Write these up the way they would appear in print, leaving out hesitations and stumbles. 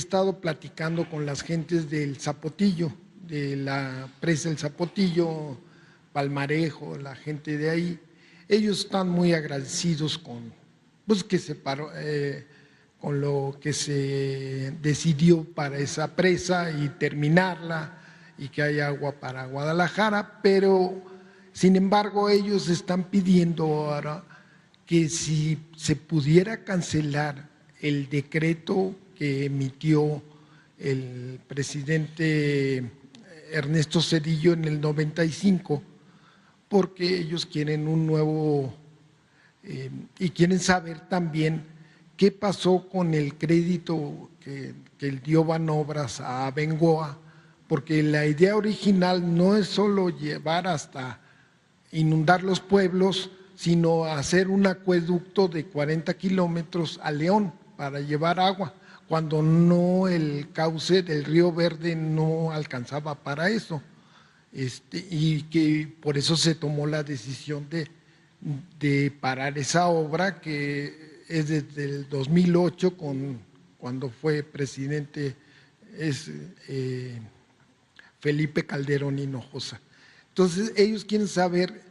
estado platicando con las gentes del Zapotillo, de la presa del Zapotillo, Palmarejo, la gente de ahí. Ellos están muy agradecidos con, pues, que se paró, con lo que se decidió para esa presa y terminarla y que haya agua para Guadalajara, pero sin embargo ellos están pidiendo ahora que si se pudiera cancelar el decreto que emitió el presidente Ernesto Zedillo en el 95, porque ellos quieren un nuevo y quieren saber también qué pasó con el crédito que dio Banobras a Abengoa, porque la idea original no es solo llevar hasta inundar los pueblos, sino hacer un acueducto de 40 kilómetros a León para llevar agua, cuando no, el cauce del Río Verde no alcanzaba para eso. Y que por eso se tomó la decisión de parar esa obra, que es desde el 2008, cuando fue presidente Felipe Calderón Hinojosa. Entonces ellos quieren saber,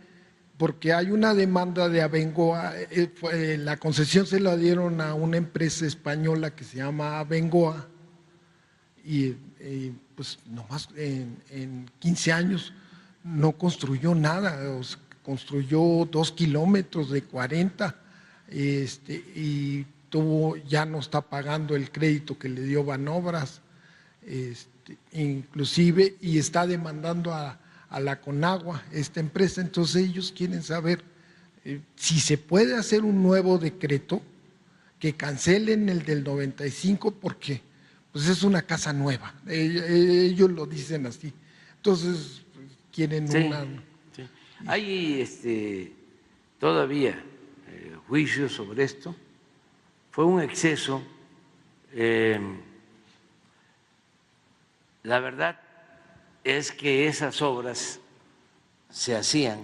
porque hay una demanda de Abengoa, la concesión se la dieron a una empresa española que se llama Abengoa, y pues nomás en 15 años no construyó nada, construyó 2 kilómetros de 40, y ya no está pagando el crédito que le dio Banobras, inclusive, y está demandando a la Conagua, esta empresa. Entonces ellos quieren saber si se puede hacer un nuevo decreto que cancelen el del 95, porque pues es una casa nueva, ellos lo dicen así. Entonces quieren Sí, una… sí. Hay todavía juicios sobre esto. Fue un exceso. La verdad es que esas obras se hacían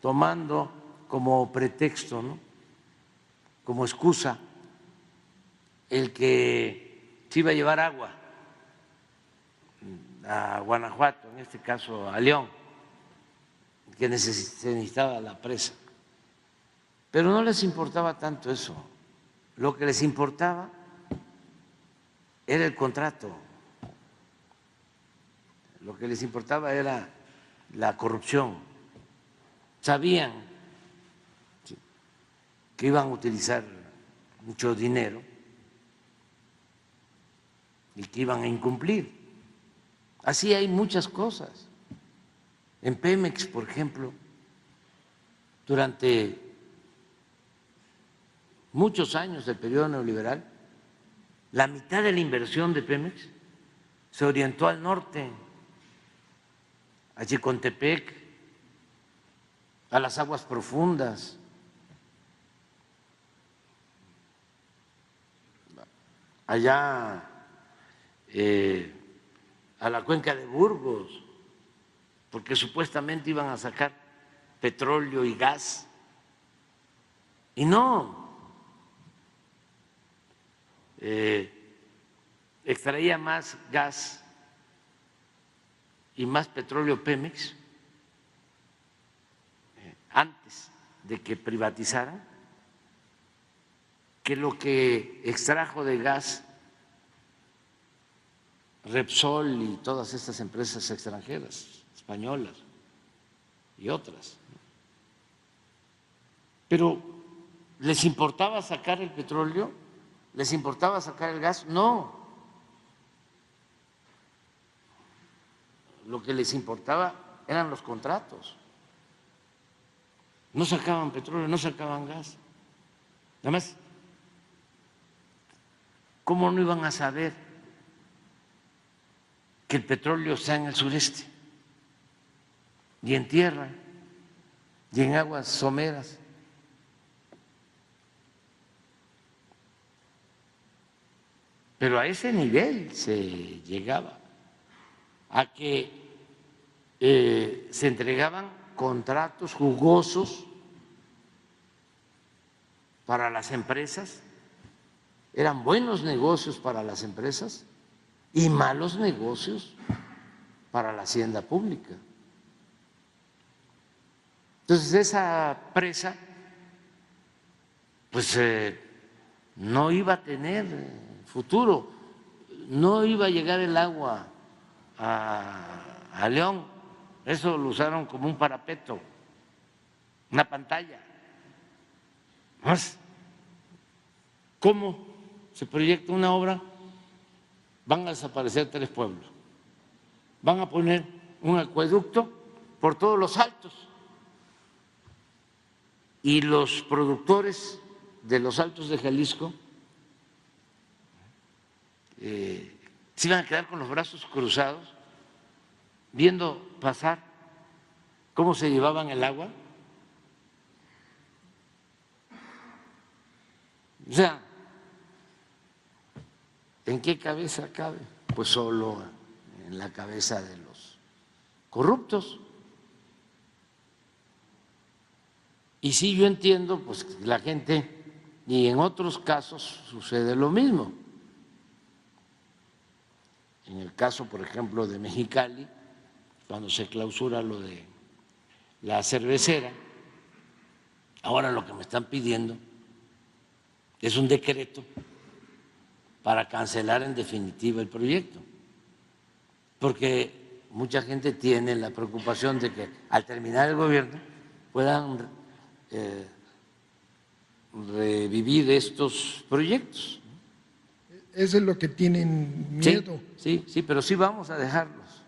tomando como pretexto, ¿no?, como excusa, el que se iba a llevar agua a Guanajuato, en este caso a León, que se necesitaba la presa. Pero no les importaba tanto eso. Lo que les importaba era el contrato. Lo que les importaba era la corrupción. Sabían que iban a utilizar mucho dinero y que iban a incumplir. Así hay muchas cosas. En Pemex, por ejemplo, durante muchos años del periodo neoliberal, la mitad de la inversión de Pemex se orientó al norte, a Chicontepec, a las aguas profundas, allá a la cuenca de Burgos, porque supuestamente iban a sacar petróleo y gas, y no, extraía más gas y más petróleo Pemex antes de que privatizaran que lo que extrajo de gas Repsol y todas estas empresas extranjeras, españolas y otras. Pero ¿les importaba sacar el petróleo? ¿Les importaba sacar el gas? No. Lo que les importaba eran los contratos. No sacaban petróleo, no sacaban gas. Además, ¿cómo no iban a saber que el petróleo está en el sureste y en tierra y en aguas someras? Pero a ese nivel se llegaba, a que se entregaban contratos jugosos para las empresas eran buenos negocios para las empresas y malos negocios para la hacienda pública. Entonces esa presa pues no iba a tener futuro, no iba a llegar el agua a León, eso lo usaron como un parapeto, una pantalla. Más, ¿cómo se proyecta una obra? Van a desaparecer 3 pueblos, van a poner un acueducto por todos los altos y los productores de los altos de Jalisco se iban a quedar con los brazos cruzados viendo pasar cómo se llevaban el agua. O sea, ¿en qué cabeza cabe? Pues solo en la cabeza de los corruptos. Y sí, yo entiendo, pues la gente, y en otros casos sucede lo mismo. En el caso, por ejemplo, de Mexicali, cuando se clausura lo de la cervecera, ahora lo que me están pidiendo es un decreto para cancelar en definitiva el proyecto, porque mucha gente tiene la preocupación de que al terminar el gobierno puedan revivir estos proyectos. Eso es lo que tienen miedo. Sí, pero sí vamos a dejarlos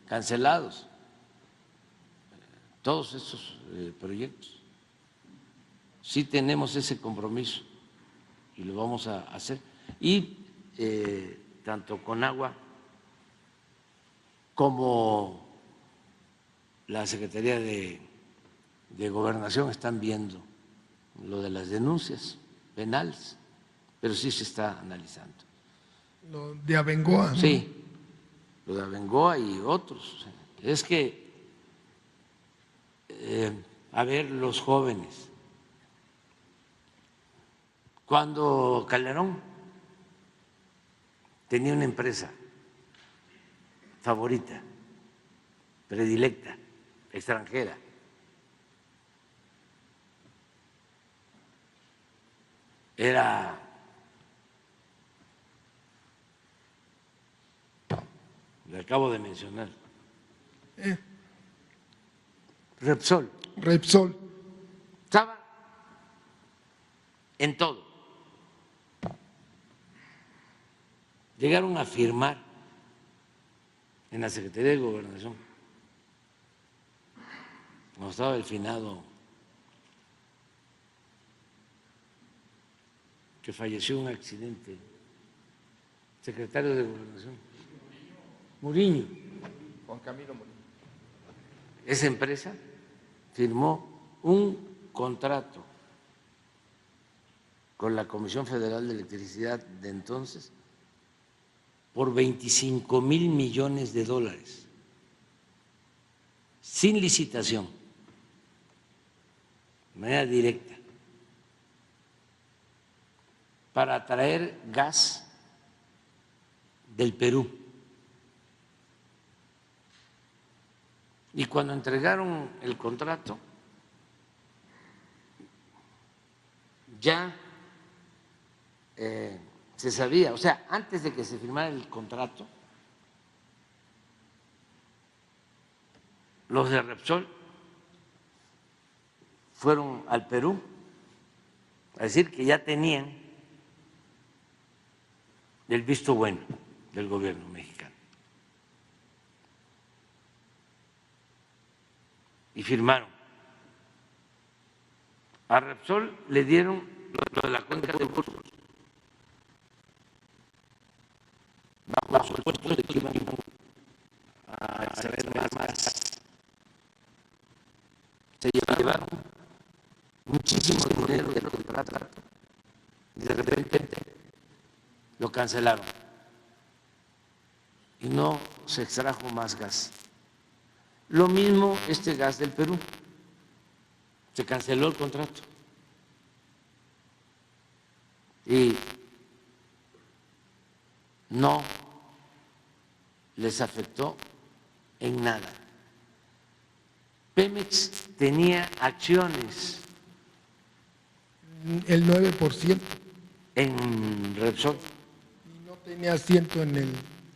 cancelados, todos estos proyectos. Sí tenemos ese compromiso y lo vamos a hacer. Y tanto Conagua como la Secretaría de Gobernación están viendo lo de las denuncias penales, pero sí se está analizando. Lo de Abengoa, ¿no? Sí, lo de Abengoa y otros. Es que, a ver, los jóvenes, cuando Calderón tenía una empresa favorita, predilecta, extranjera, era le acabo de mencionar, Repsol. Repsol. Estaba en todo. Llegaron a firmar en la Secretaría de Gobernación, cuando estaba el finado que falleció en un accidente, secretario de Gobernación, Muriño. Juan Camilo Muriño. Esa empresa firmó un contrato con la Comisión Federal de Electricidad de entonces por 25,000 millones de dólares, sin licitación, de manera directa, para traer gas del Perú. Y cuando entregaron el contrato, ya se sabía, o sea, antes de que se firmara el contrato, los de Repsol fueron al Perú a decir que ya tenían el visto bueno del gobierno mexicano. Y firmaron. A Repsol le dieron lo de la cuenca de Burgos, bajo el supuesto de que iban a extraer más. Se llevaron muchísimo dinero de los contratos y de repente lo cancelaron y no se extrajo más gas. Lo mismo este gas del Perú, se canceló el contrato y no les afectó en nada. Pemex tenía acciones El 9%. en Repsol, Y no tenía asiento en el...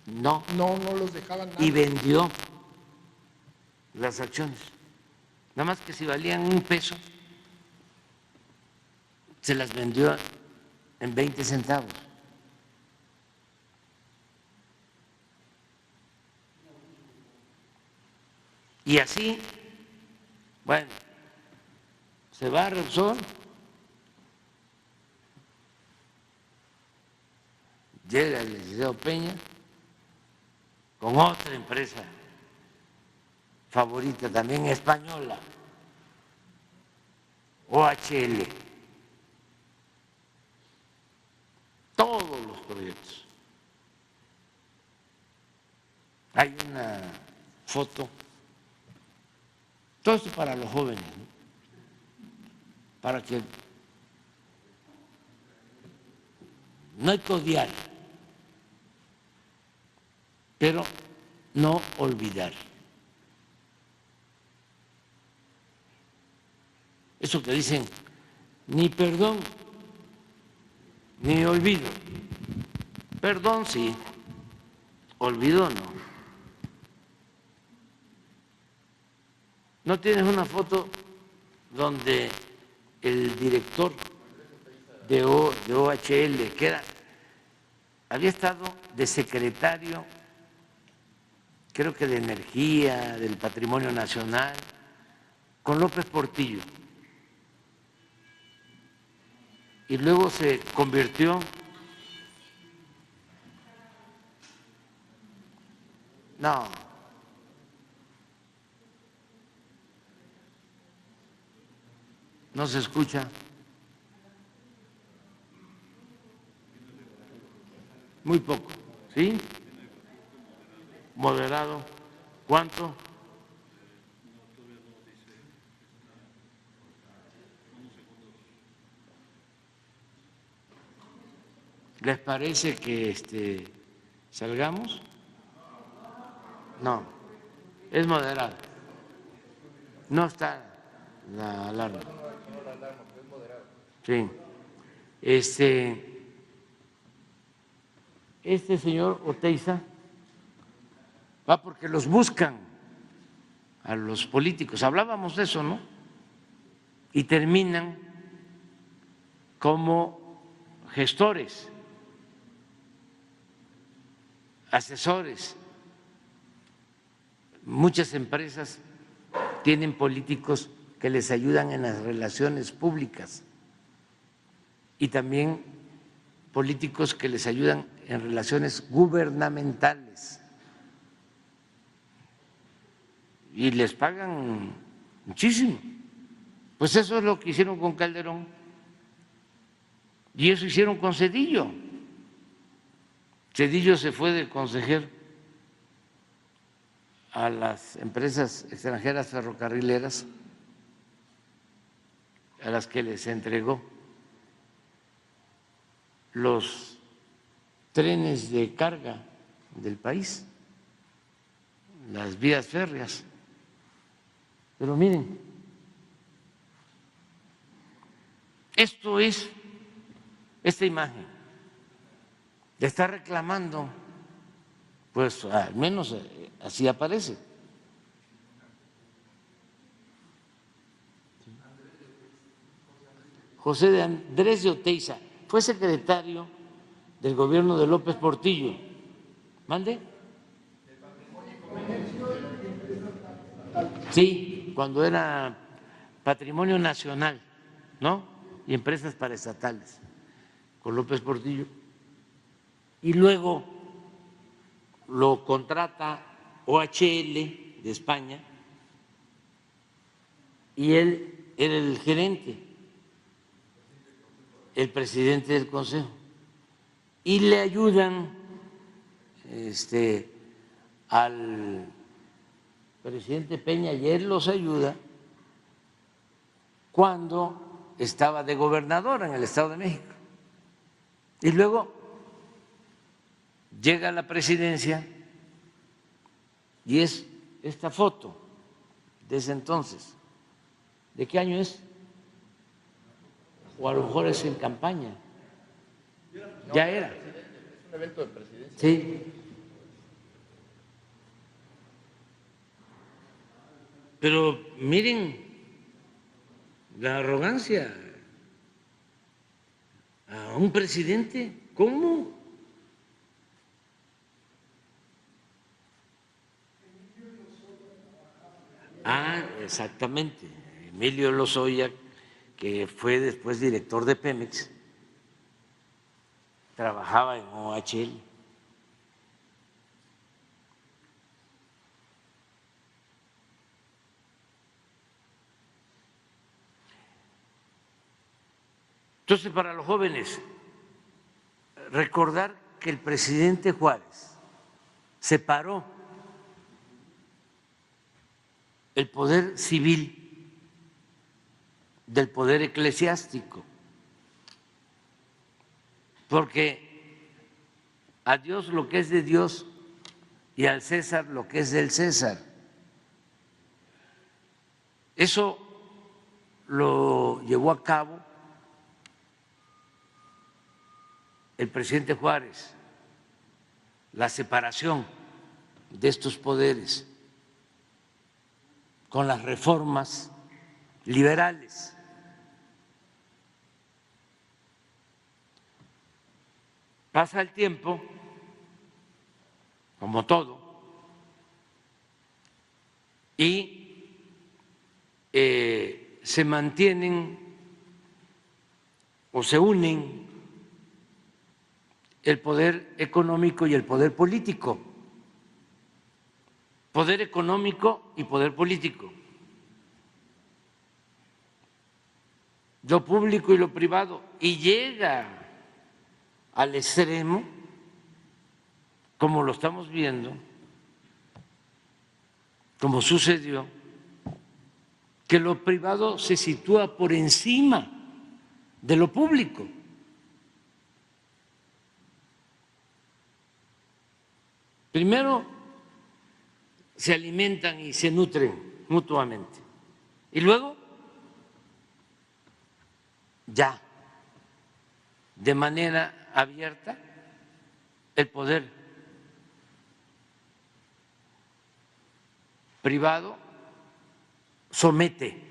no, No los dejaban nada. y vendió las acciones. Nada más que si valían $1, se las vendió en 20 centavos. Y así, bueno, se va a Repsol, llega el licenciado Peña con otra empresa favorita también española, OHL, todos los proyectos. Hay una foto, todo esto para los jóvenes, ¿no? Para que no hay que odiar, pero no olvidar. Eso que dicen, ni perdón, ni olvido. Perdón sí, olvido no. ¿No tienes una foto donde el director de OHL, que había estado de secretario, creo que de Energía, del Patrimonio Nacional, con López Portillo, y luego se convirtió no se escucha. Muy poco, ¿sí? Moderado. ¿Cuánto? ¿Les parece que salgamos? No, es moderado. No está la alarma. Sí. Este señor Oteiza va porque los buscan a los políticos. Hablábamos de eso, ¿no? Y terminan como gestores, asesores. Muchas empresas tienen políticos que les ayudan en las relaciones públicas y también políticos que les ayudan en relaciones gubernamentales y les pagan muchísimo. Pues eso es lo que hicieron con Calderón y eso hicieron con Zedillo. Zedillo se fue de consejero a las empresas extranjeras ferrocarrileras a las que les entregó los trenes de carga del país, las vías férreas. Pero miren, esto es esta imagen, le está reclamando, pues al menos así aparece. José de Andrés de Oteiza fue secretario del gobierno de López Portillo. ¿Mande? Sí, cuando era Patrimonio Nacional, ¿no? Y empresas paraestatales, con López Portillo. Y luego lo contrata OHL de España y él era el gerente, el presidente del Consejo, y le ayudan al presidente Peña, y él los ayuda cuando estaba de gobernador en el Estado de México. Y luego llega a la presidencia y es esta foto de ese entonces. ¿De qué año es? O a lo mejor es en campaña. Ya era. Es un evento de presidencia. Sí. Pero miren la arrogancia a un presidente. ¿Cómo? Ah, exactamente. Emilio Lozoya, que fue después director de Pemex, trabajaba en OHL. Entonces, para los jóvenes, recordar que el presidente Juárez separó el poder civil del poder eclesiástico, porque a Dios lo que es de Dios y al César lo que es del César. Eso lo llevó a cabo el presidente Juárez, la separación de estos poderes con las reformas liberales. Pasa el tiempo, como todo, y se mantienen o se unen el poder económico y el poder político. Poder económico y poder político. Lo público y lo privado. Y llega al extremo, como lo estamos viendo, como sucedió, que lo privado se sitúa por encima de lo público. Primero se alimentan y se nutren mutuamente. Y luego, ya, de manera abierta, el poder privado somete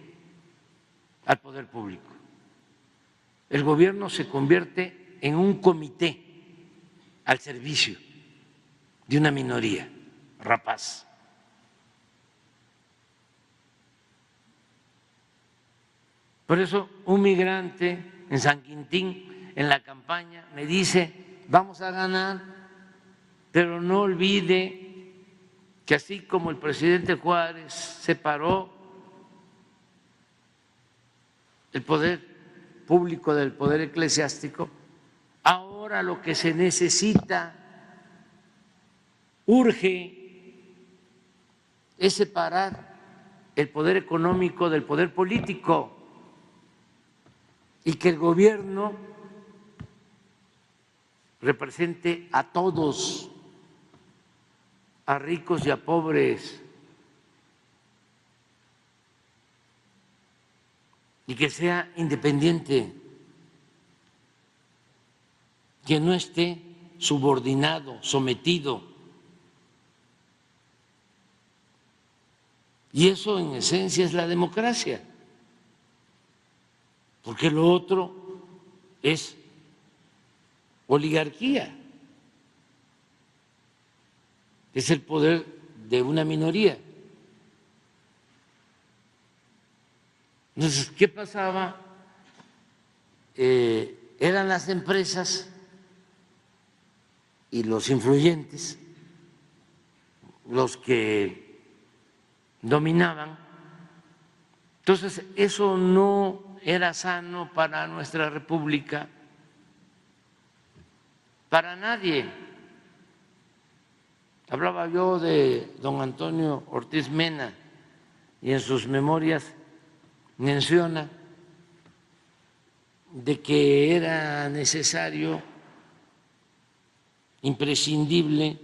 al poder público. El gobierno se convierte en un comité al servicio de una minoría rapaz. Por eso un migrante en San Quintín, en la campaña, me dice, vamos a ganar, pero no olvide que así como el presidente Juárez separó el poder público del poder eclesiástico, ahora lo que se necesita, urge, es separar el poder económico del poder político y que el gobierno represente a todos, a ricos y a pobres, y que sea independiente, que no esté subordinado, sometido. Y eso en esencia es la democracia, porque lo otro es oligarquía, es el poder de una minoría. Entonces, ¿qué pasaba? Eran las empresas y los influyentes los que dominaban. Entonces, eso no era sano para nuestra república, para nadie. Hablaba yo de don Antonio Ortiz Mena y en sus memorias menciona de que era necesario imprescindible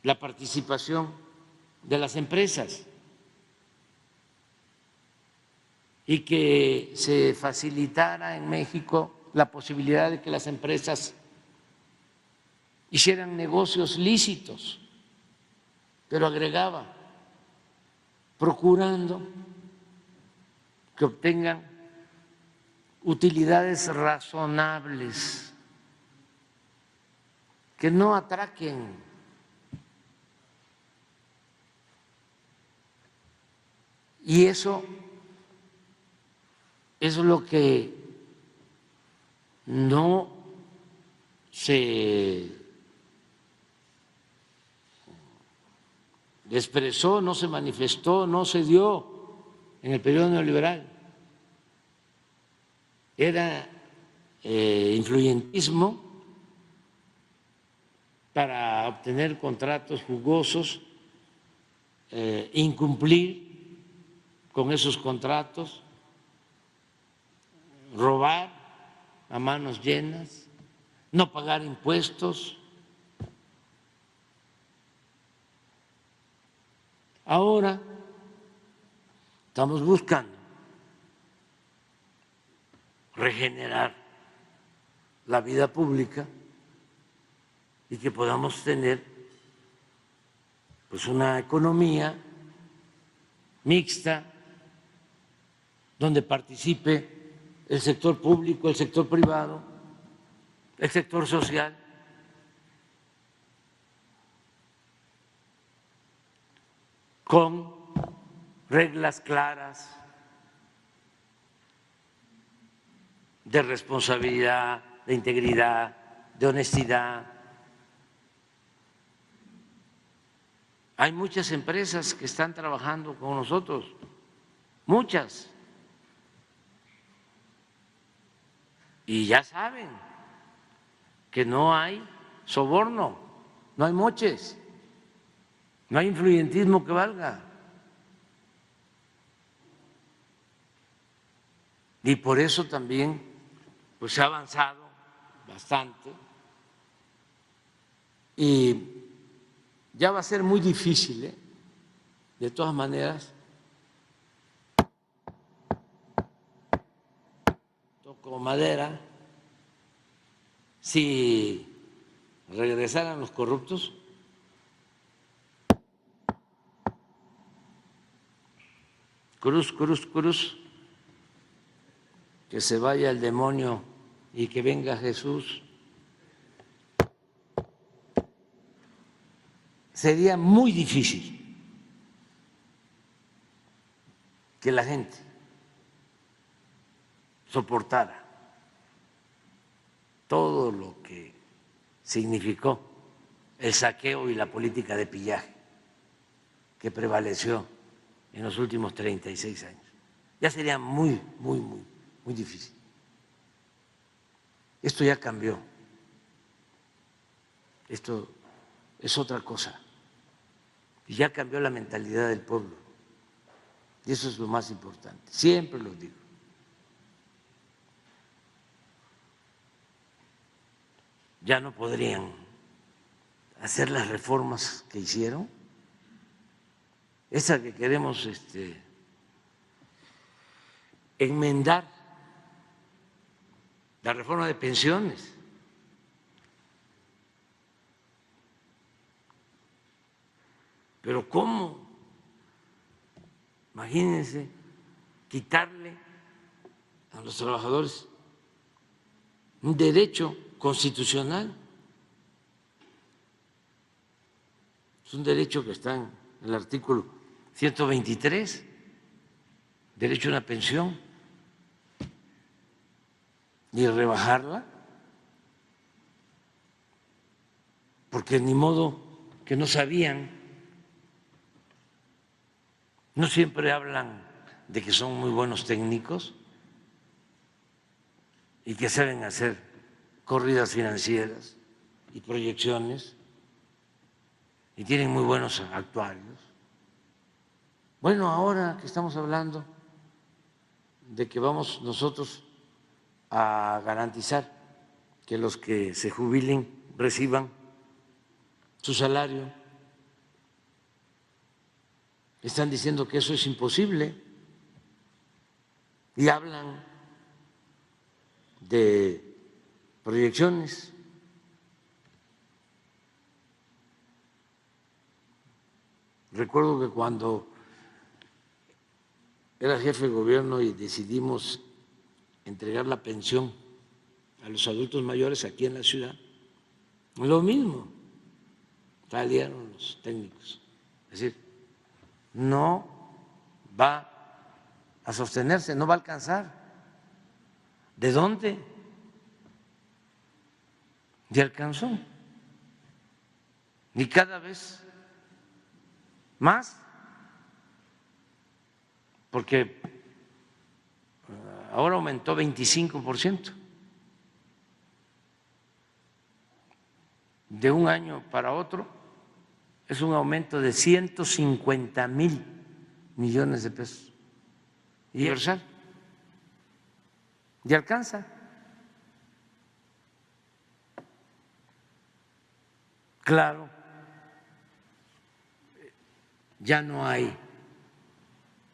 la participación de las empresas y que se facilitara en México la posibilidad de que las empresas hicieran negocios lícitos, pero agregaba, procurando que obtengan utilidades razonables, que no atraquen. Y eso es lo que no se expresó, no se manifestó, no se dio en el periodo neoliberal. Era influyentismo para obtener contratos jugosos, incumplir con esos contratos, robar a manos llenas, no pagar impuestos. Ahora estamos buscando regenerar la vida pública y que podamos tener pues una economía mixta donde participe el sector público, el sector privado, el sector social. Con reglas claras de responsabilidad, de integridad, de honestidad. Hay muchas empresas que están trabajando con nosotros, muchas. Y ya saben que no hay soborno, no hay moches, no hay influyentismo que valga. Y por eso también pues, se ha avanzado bastante y ya va a ser muy difícil, de todas maneras. Toco madera, si regresaran los corruptos, cruz, cruz, cruz, que se vaya el demonio y que venga Jesús. Sería muy difícil que la gente soportara todo lo que significó el saqueo y la política de pillaje que prevaleció en los últimos 36 años. Ya sería muy, muy, muy, muy difícil. Esto ya cambió. Esto es otra cosa. Y ya cambió la mentalidad del pueblo. Y eso es lo más importante. Siempre lo digo. Ya no podrían hacer las reformas que hicieron. Esa que queremos enmendar, la reforma de pensiones. Pero ¿cómo? Imagínense quitarle a los trabajadores un derecho constitucional. Es un derecho que está en el artículo 123, derecho a una pensión, y rebajarla, porque ni modo que no sabían. No siempre hablan de que son muy buenos técnicos y que saben hacer corridas financieras y proyecciones y tienen muy buenos actuarios. Bueno, ahora que estamos hablando de que vamos nosotros a garantizar que los que se jubilen reciban su salario. Están diciendo que eso es imposible y hablan de proyecciones. Recuerdo que cuando era jefe de gobierno y decidimos entregar la pensión a los adultos mayores aquí en la ciudad, lo mismo salieron los técnicos, es decir, no va a sostenerse, no va a alcanzar. ¿De dónde? Ya alcanzó. Y cada vez más, porque ahora aumentó 25%. De un año para otro es un aumento de 150,000 millones de pesos. Y universal. Y alcanza. Claro, ya no hay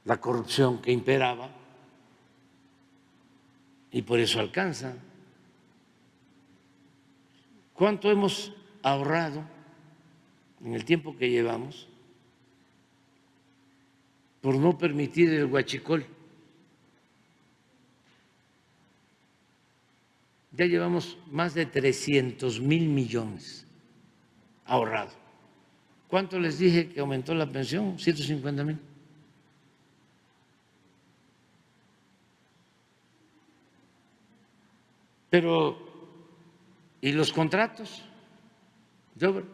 la corrupción que imperaba y por eso alcanza. ¿Cuánto hemos ahorrado en el tiempo que llevamos por no permitir el huachicol? Ya llevamos más de 300,000 millones ahorrados. ¿Cuánto les dije que aumentó la pensión? 150,000. Pero, ¿y los contratos de obra?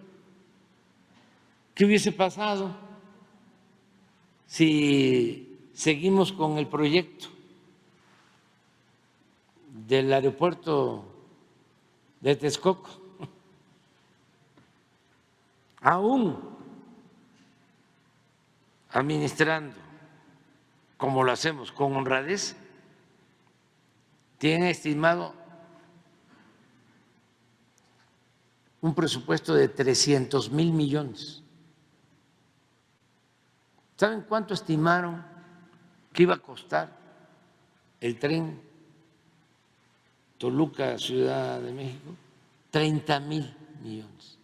¿Qué hubiese pasado si seguimos con el proyecto del aeropuerto de Texcoco? Aún administrando como lo hacemos con honradez, tienen estimado un presupuesto de 300,000 millones. ¿Saben cuánto estimaron que iba a costar el tren Toluca, Ciudad de México? 30,000 millones.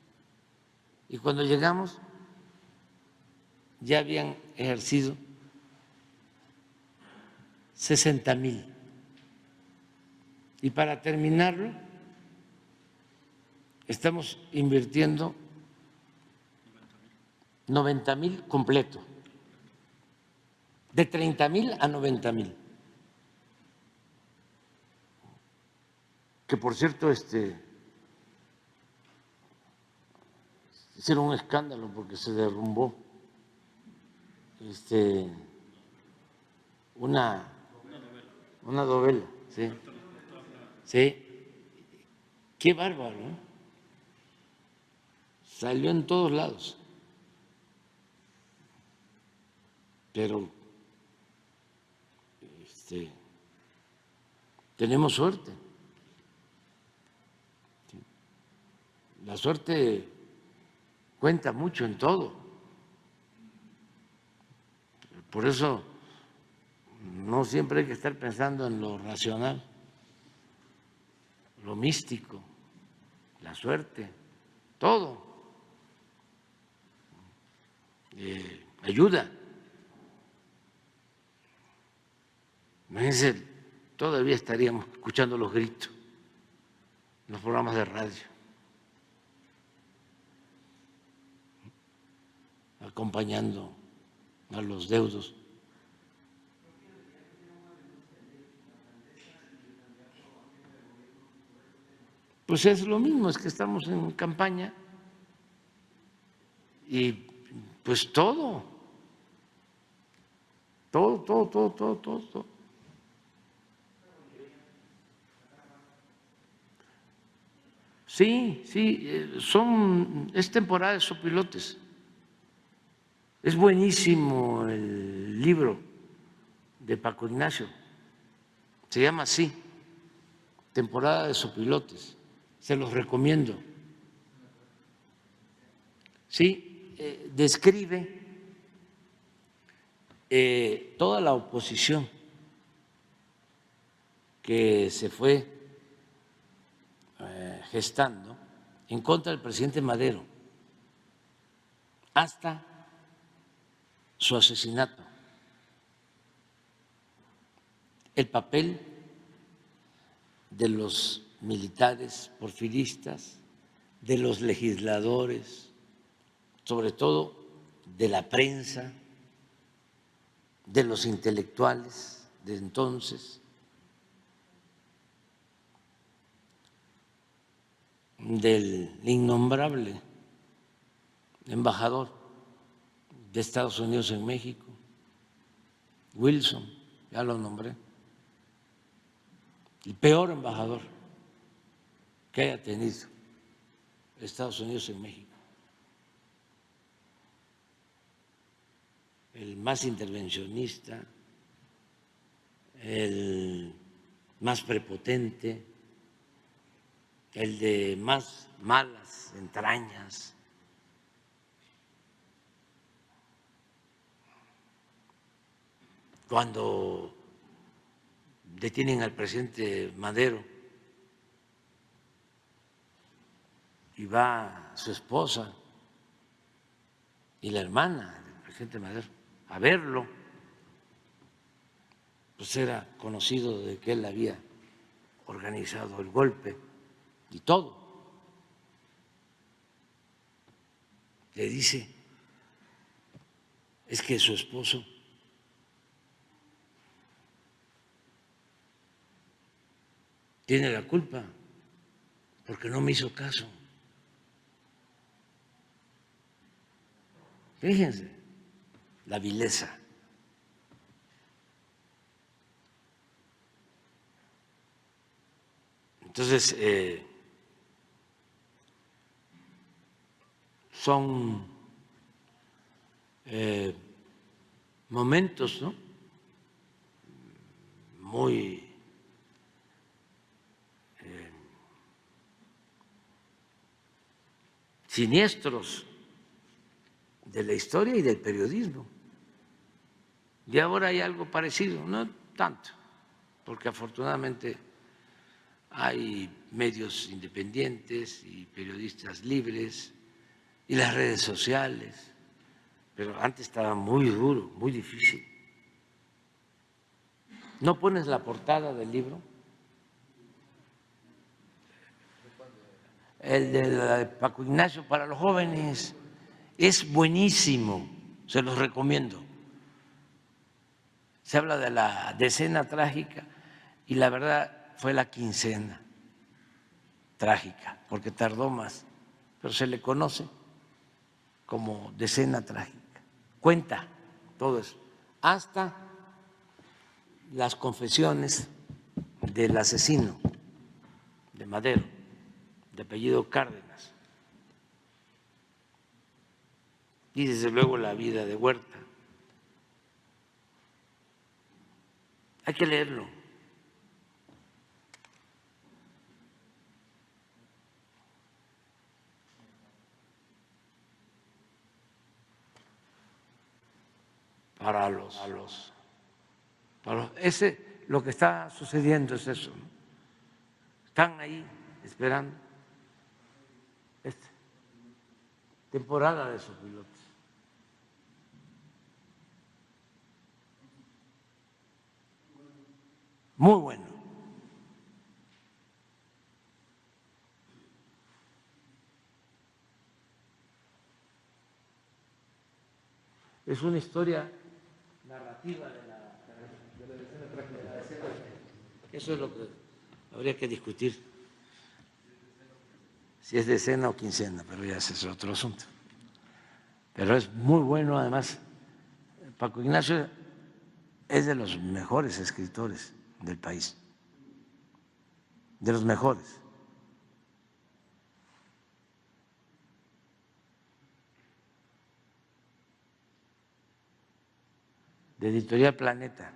Y cuando llegamos ya habían ejercido 60,000. Y para terminarlo, estamos invirtiendo 90,000 completo, de 30,000 a 90,000. Que por cierto, hicieron un escándalo porque se derrumbó una novela, sí. Sí, qué bárbaro, ¿no? Salió en todos lados, pero tenemos suerte. La suerte cuenta mucho en todo. Por eso no siempre hay que estar pensando en lo racional, lo místico, la suerte, todo ayuda. Imagínense, todavía estaríamos escuchando los gritos en los programas de radio, acompañando a los deudos. Pues es lo mismo, es que estamos en campaña y pues todo. Sí, es temporada de sopilotes. Es buenísimo el libro de Paco Ignacio, se llama así, temporada de sopilotes, se los recomiendo. sí, describe toda la oposición que se fue gestando en contra del presidente Madero hasta su asesinato. El papel de los militares porfiristas, de los legisladores, sobre todo de la prensa, de los intelectuales de entonces, del innombrable embajador de Estados Unidos en México, Wilson, ya lo nombré, el peor embajador que haya tenido Estados Unidos en México, el más intervencionista, el más prepotente, el de más malas entrañas. Cuando detienen al presidente Madero y va su esposa y la hermana del presidente Madero a verlo, pues era conocido de que él había organizado el golpe y todo. Le dice, es que su esposo tiene la culpa porque no me hizo caso. Fíjense la vileza. Entonces, son momentos, ¿no?, muy siniestros de la historia y del periodismo. Y ahora hay algo parecido, no tanto, porque afortunadamente hay medios independientes y periodistas libres y las redes sociales, pero antes estaba muy duro, muy difícil. ¿No pones la portada del libro? El de Paco Ignacio para los jóvenes es buenísimo, se los recomiendo. Se habla de la decena trágica y la verdad fue la quincena trágica, porque tardó más, pero se le conoce como decena trágica. Cuenta todo eso, hasta las confesiones del asesino de Madero, de apellido Cárdenas, y desde luego la vida de Huerta. Hay que leerlo. Lo que está sucediendo es eso, ¿no? Están ahí esperando temporada de Sopilotes. Muy bueno. Es una historia narrativa de la decena trágica. Eso es lo que habría que discutir, si es decena o quincena, pero ya ese es otro asunto. Pero es muy bueno, además. Paco Ignacio es de los mejores escritores del país, de los mejores. De Editorial Planeta.